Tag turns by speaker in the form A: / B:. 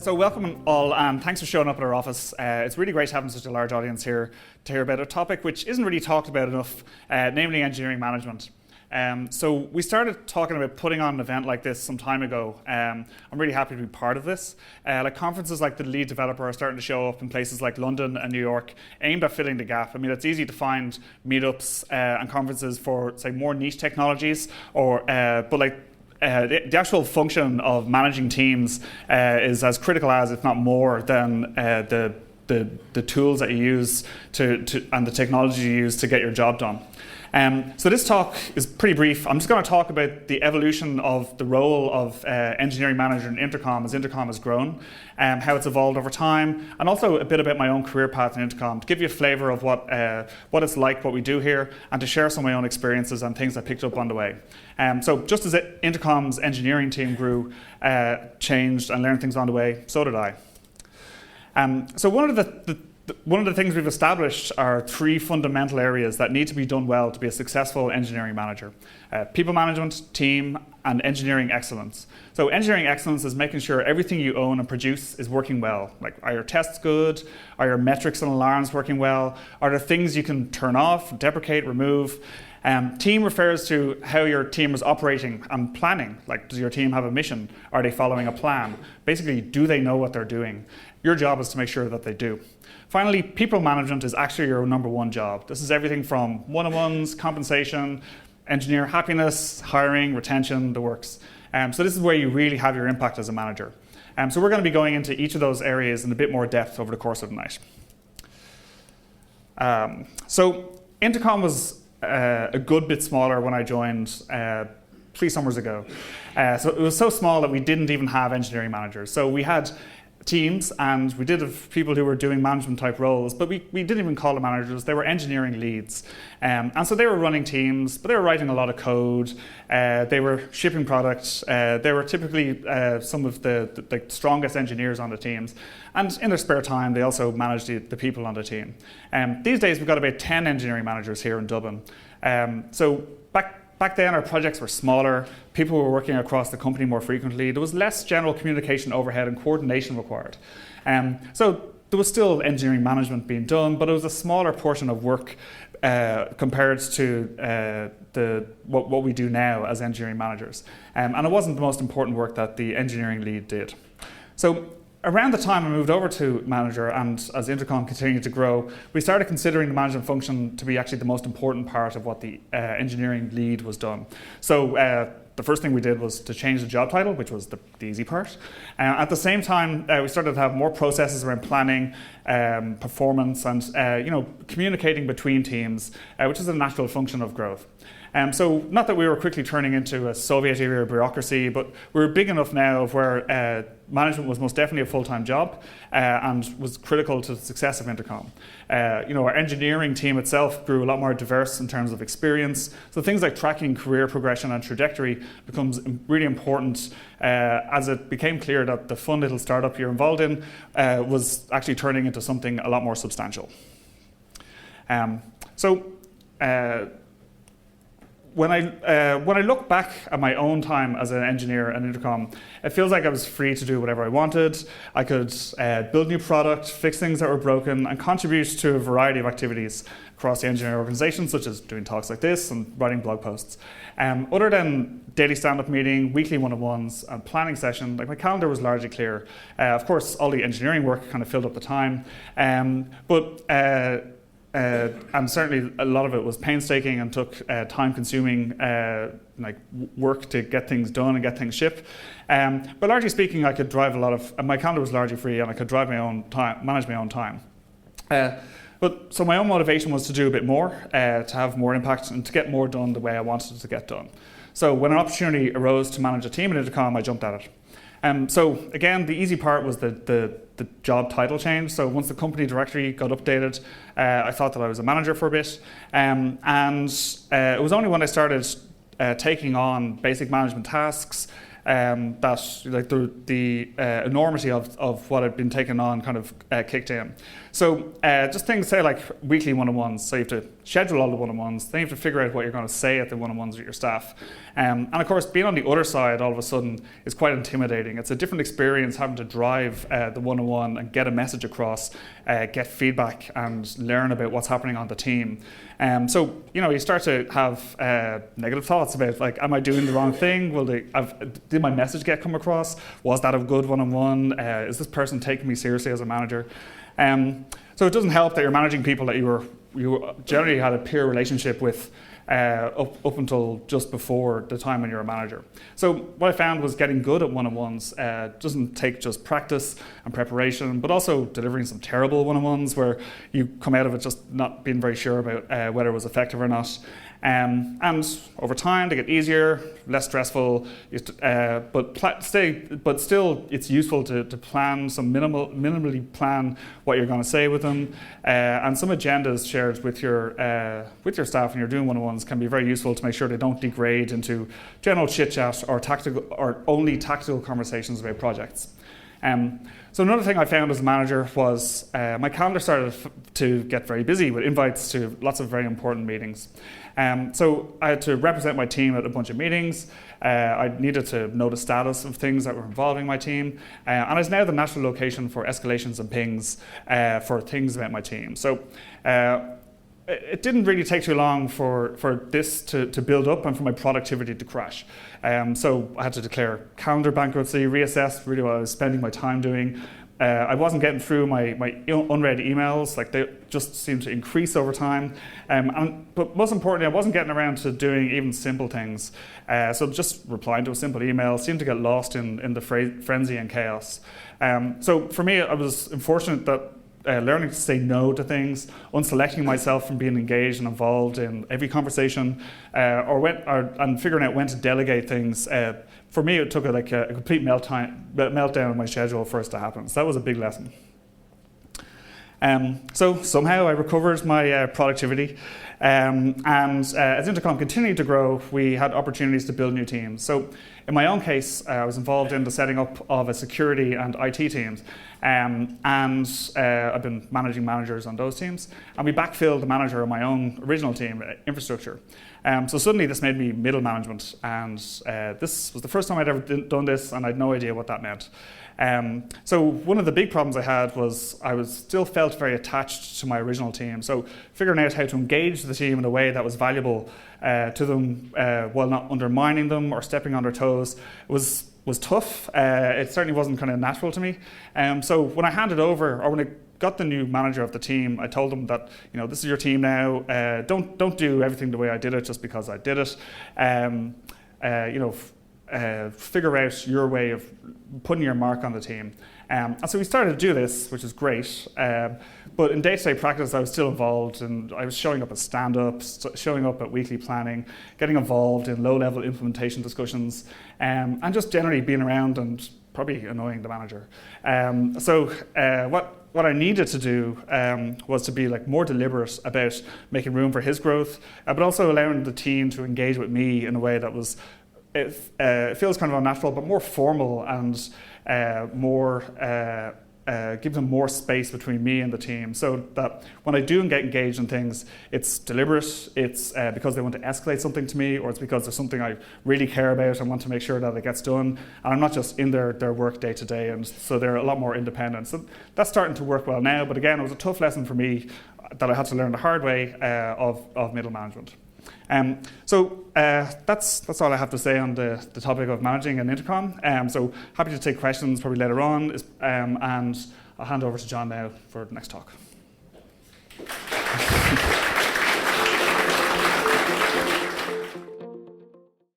A: So welcome all, and thanks for showing up at our office. It's really great having such a large audience here to hear about a topic which isn't really talked about enough, namely engineering management. So we started talking about putting on an event like this some time ago. I'm really happy to be part of this. Like conferences like the Lead Developer are starting to show up in places like London and New York, aimed at filling the gap. I mean, it's easy to find meetups and conferences for, say, more niche technologies, the actual function of managing teams is as critical as, if not more, than the tools that you use and the technology you use to get your job done. So this talk is pretty brief. I'm just going to talk about the evolution of the role of engineering manager in Intercom as Intercom has grown, how it's evolved over time, and also a bit about my own career path in Intercom to give you a flavour of what it's like, what we do here, and to share some of my own experiences and things I picked up on the way. So just as Intercom's engineering team grew, changed, and learned things on the way, so did I. So one of the things we've established are three fundamental areas that need to be done well to be a successful engineering manager: people management, team, and engineering excellence. So engineering excellence is making sure everything you own and produce is working well. Like, are your tests good? Are your metrics and alarms working well? Are there things you can turn off, deprecate, remove? Team refers to how your team is operating and planning. Like, does your team have a mission? Are they following a plan? Basically, do they know what they're doing? Your job is to make sure that they do. Finally, people management is actually your number one job. This is everything from one-on-ones, compensation, engineer happiness, hiring, retention, the works. So this is where you really have your impact as a manager. So we're going to be going into each of those areas in a bit more depth over the course of the night. So Intercom was a good bit smaller when I joined 3 summers ago. So it was so small that we didn't even have engineering managers. So we had teams, and we did have people who were doing management type roles, but we didn't even call them managers. They were engineering leads. And so they were running teams, but they were writing a lot of code. They were shipping products. They were typically some of the strongest engineers on the teams. And in their spare time, they also managed the people on the team. These days, we've got about 10 engineering managers here in Dublin. So Back then, our projects were smaller. People were working across the company more frequently. There was less general communication overhead and coordination required. So there was still engineering management being done, but it was a smaller portion of work compared to what we do now as engineering managers. And it wasn't the most important work that the engineering lead did. So around the time I moved over to manager, and as Intercom continued to grow, we started considering the management function to be actually the most important part of what the engineering lead was done. So the first thing we did was to change the job title, which was the easy part. At the same time, we started to have more processes around planning, performance, and communicating between teams, which is a natural function of growth. So not that we were quickly turning into a Soviet-era bureaucracy, but we were big enough now of where management was most definitely a full-time job and was critical to the success of Intercom. Our engineering team itself grew a lot more diverse in terms of experience. So things like tracking career progression and trajectory becomes really important as it became clear that the fun little startup you're involved in was actually turning into something a lot more substantial. When I look back at my own time as an engineer at Intercom, it feels like I was free to do whatever I wanted. I could build new product, fix things that were broken, and contribute to a variety of activities across the engineering organization, such as doing talks like this and writing blog posts. Other than daily stand-up meeting, weekly one-on-ones, and planning session, like my calendar was largely clear. Of course, all the engineering work kind of filled up the time, and certainly a lot of it was painstaking and took time-consuming work to get things done and get things shipped. But largely speaking, I could drive my calendar was largely free, and I could drive my own time, manage my own time. So my own motivation was to do a bit more, to have more impact, and to get more done the way I wanted to get done. So when an opportunity arose to manage a team at Intercom, I jumped at it. So again, the easy part was the job title change. So once the company directory got updated, I thought that I was a manager for a bit. And it was only when I started taking on basic management tasks, that like the enormity of what had been taken on kind of kicked in. So just things, say like weekly one-on-ones. So you have to schedule all the one-on-ones. Then you have to figure out what you're going to say at the one-on-ones with your staff. And of course, being on the other side all of a sudden is quite intimidating. It's a different experience having to drive the one-on-one and get a message across, get feedback, and learn about what's happening on the team. So you start to have negative thoughts about, like, am I doing the wrong thing? Did my message come across? Was that a good one-on-one? Is this person taking me seriously as a manager? So it doesn't help that you're managing people that you generally had a peer relationship with up until just before the time when you're a manager. So what I found was getting good at one-on-ones doesn't take just practice and preparation, but also delivering some terrible one-on-ones where you come out of it just not being very sure about whether it was effective or not. And over time, they get easier, less stressful, but still, it's useful to plan minimally plan what you're going to say with them, and some agendas shared with your staff when you're doing one-on-ones can be very useful to make sure they don't degrade into general chit-chat or only tactical conversations about projects. So another thing I found as a manager was my calendar started to get very busy with invites to lots of very important meetings. So I had to represent my team at a bunch of meetings. I needed to know the status of things that were involving my team. And I was now the natural location for escalations and pings for things about my team. So it didn't really take too long for this to build up and for my productivity to crash. So I had to declare calendar bankruptcy, reassess really what I was spending my time doing. I wasn't getting through my unread emails, like they just seemed to increase over time. But most importantly, I wasn't getting around to doing even simple things. So just replying to a simple email seemed to get lost in the frenzy and chaos. So for me, I was unfortunate that learning to say no to things, unselecting myself from being engaged and involved in every conversation, and figuring out when to delegate things. For me, it took a complete meltdown of my schedule for it to happen. So that was a big lesson. So somehow I recovered my productivity. And as Intercom continued to grow, we had opportunities to build new teams. So in my own case, I was involved in the setting up of a security and IT teams. And I've been managing managers on those teams. And we backfilled the manager of my own original team, infrastructure. So suddenly this made me middle management. And this was the first time I'd ever done this, and I had no idea what that meant. So one of the big problems I had was I still felt very attached to my original team. So figuring out how to engage the team in a way that was valuable to them while not undermining them or stepping on their toes was tough. It certainly wasn't kind of natural to me. So when I handed over, or when I got the new manager of the team, I told them that, this is your team now. Don't do everything the way I did it just because I did it. Figure out your way of putting your mark on the team. And so we started to do this, which is great. But in day-to-day practice, I was still involved, and I was showing up at stand-ups, showing up at weekly planning, getting involved in low-level implementation discussions, and just generally being around and probably annoying the manager. What I needed to do was to be more deliberate about making room for his growth, but also allowing the team to engage with me in a way that was it feels kind of unnatural, but more formal and give them more space between me and the team, so that when I do get engaged in things, it's deliberate, it's because they want to escalate something to me, or it's because there's something I really care about and want to make sure that it gets done, and I'm not just in their work day to day, and so they're a lot more independent. So that's starting to work well now, but again, it was a tough lesson for me that I had to learn the hard way of middle management. That's all I have to say on the topic of managing an Intercom. So happy to take questions probably later on, and I'll hand over to John now for the next talk.